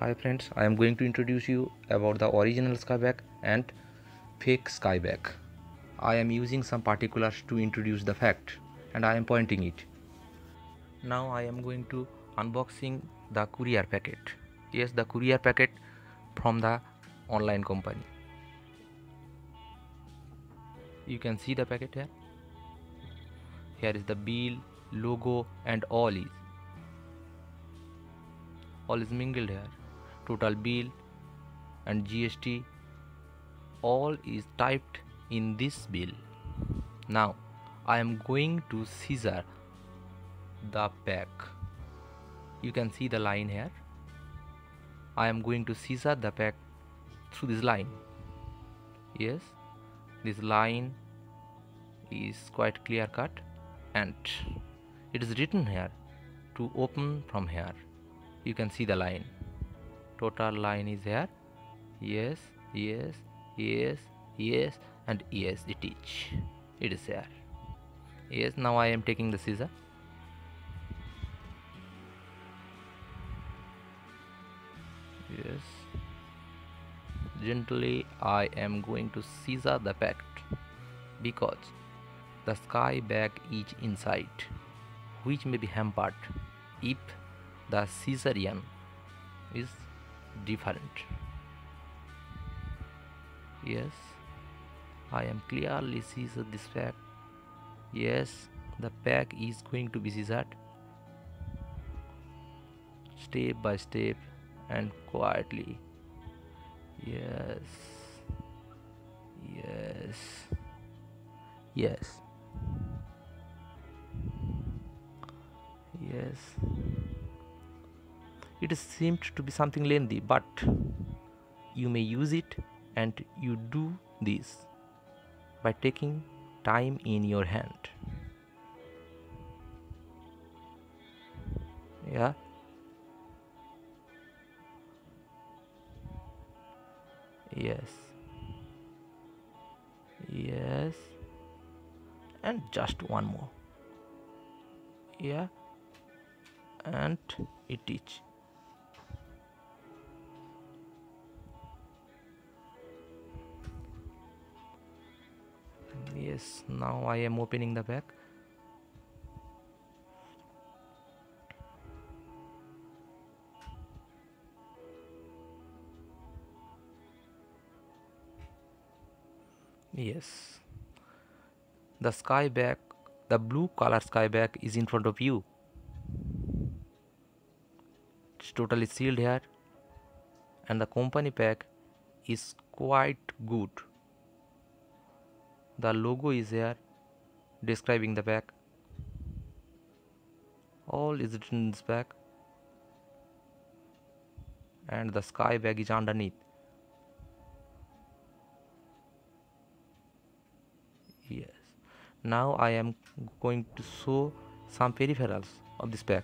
Hi friends, I am going to introduce you about the original Skyback and fake Skyback. I am using some particulars to introduce the fact and I am pointing it. Now I am going to unboxing the courier packet. Yes, the courier packet from the online company. You can see the packet here. Here is the bill, logo and all is mingled here. Total bill and GST all is typed in this bill. Now I am going to scissor the pack. You can see the line here. I am going to scissor the pack through this line. Yes, this line is quite clear cut and it is written here to open from here. You can see the line. Total line is here. Yes, yes, yes, yes and yes, it is here. Yes, now I am taking the scissor. Yes, gently I am going to scissor the packet because the Skyback is inside, which may be hampered if the cesarean is different. Yes, I am clearly scissor this pack. Yes, the pack is going to be scissored step by step and quietly. Yes, yes, yes, yes. It seemed to be something lengthy, but you may use it and you do this by taking time in your hand. Yeah, yes, yes, and just one more. Yeah, and it is. Yes, now I am opening the bag. Yes, the Skyback, the blue color Skyback is in front of you. It's totally sealed here and the company pack is quite good. The logo is here describing the pack. All is written in this pack and the Skyback is underneath. Yes. Now I am going to show some peripherals of this pack.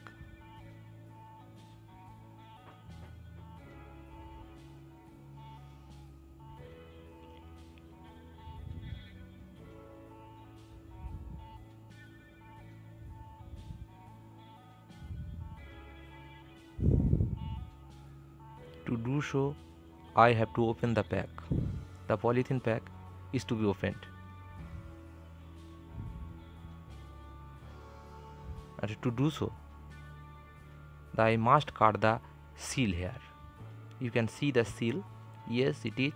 To do so, I have to open the pack. The polythene pack is to be opened. And to do so, I must cut the seal here. You can see the seal. Yes, it is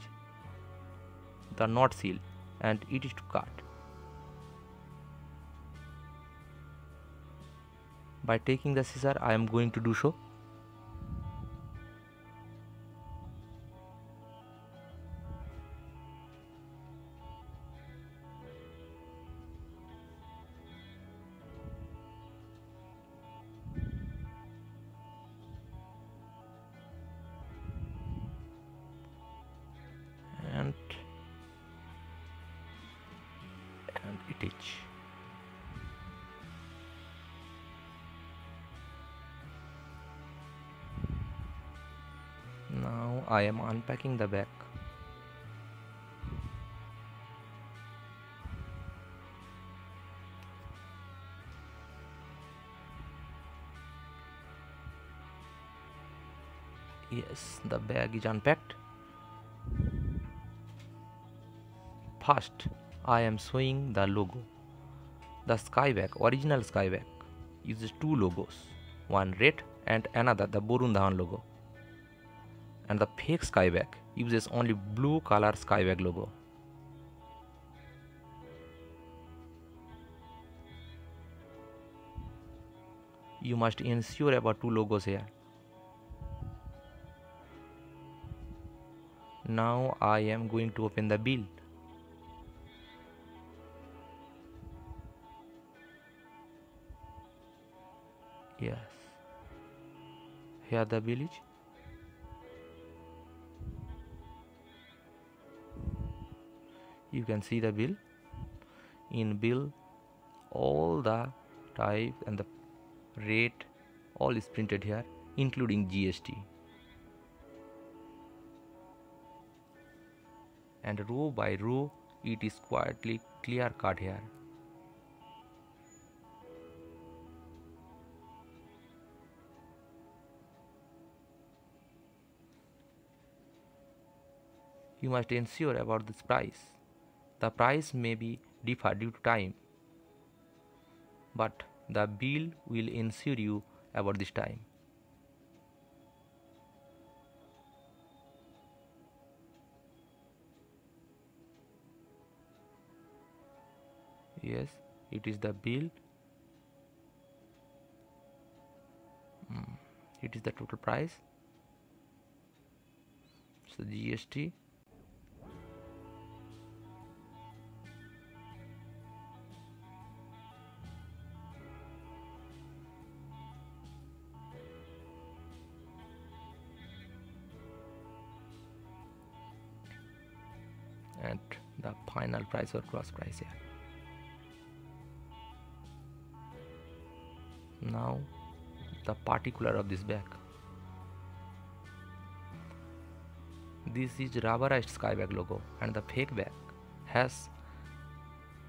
the knot seal and it is to cut. By taking the scissor, I am going to do so. And it is. Now I am unpacking the bag. Yes, the bag is unpacked. First, I am showing the logo. The Skyback, original Skyback, uses two logos, one red and another the Borun Dhawan logo. And the fake Skyback uses only blue color Skyback logo. You must ensure about two logos here. Now I am going to open the bill. Yes, here the bill is. You can see the bill. In bill, all the type and the rate all is printed here, including GST. And row by row, it is quietly clear cut here. You must ensure about this price. The price may be differ due to time, but the bill will ensure you about this time. Yes, it is the bill. It is the total price. So GST. And the final price or gross price here. Now the particular of this bag. This is rubberized Skyback logo, and the fake bag has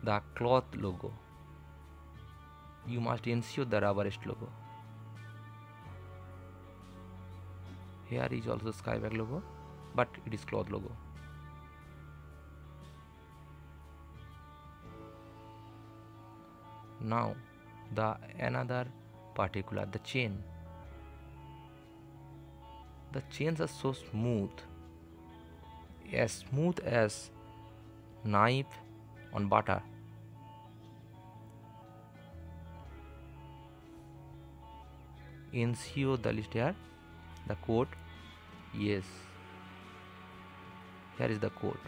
the cloth logo. You must ensure the rubberized logo. Here is also Skyback logo, but it is cloth logo. Now the another particular, the chain. The chains are so smooth as knife on butter. Ensure the list here, the code. Yes, here is the code,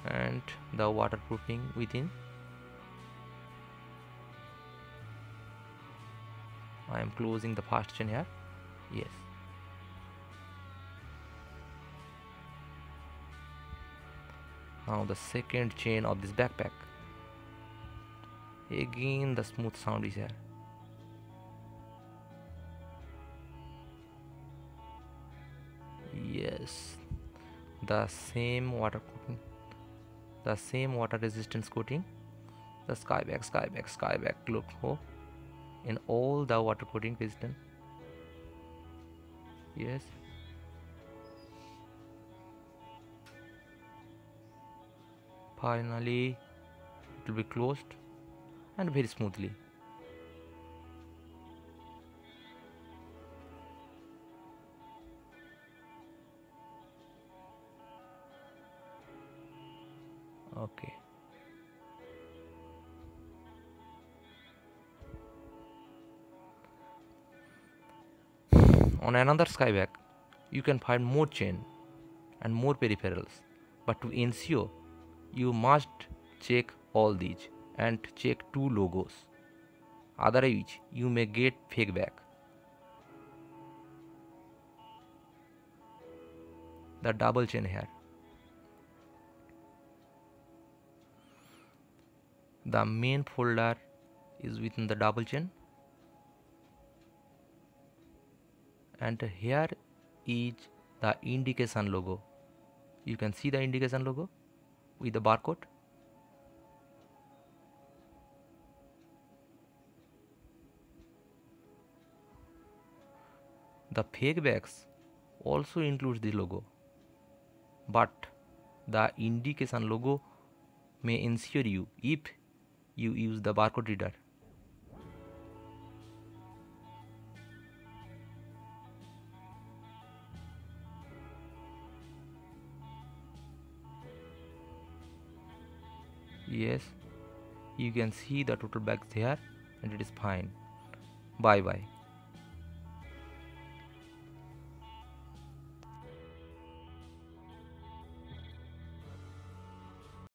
and the waterproofing within. I am closing the first chain here. Yes. Now the second chain of this backpack. Again the smooth sound is here. Yes, the same water coating, the same water resistance coating, the Skyback logo in all the water coating piston. Yes. Finally it will be closed and very smoothly. Okay. On another Skyback, you can find more chain and more peripherals, but to ensure, you must check all these and check two logos. Otherwise, you may get fake bag. The double chain here. The main folder is within the double chain, and here is the indication logo. You can see the indication logo with the barcode. The fake bags also includes the logo, but the indication logo may ensure you if you use the barcode reader. Yes, you can see the total bags here and it is fine. Bye bye.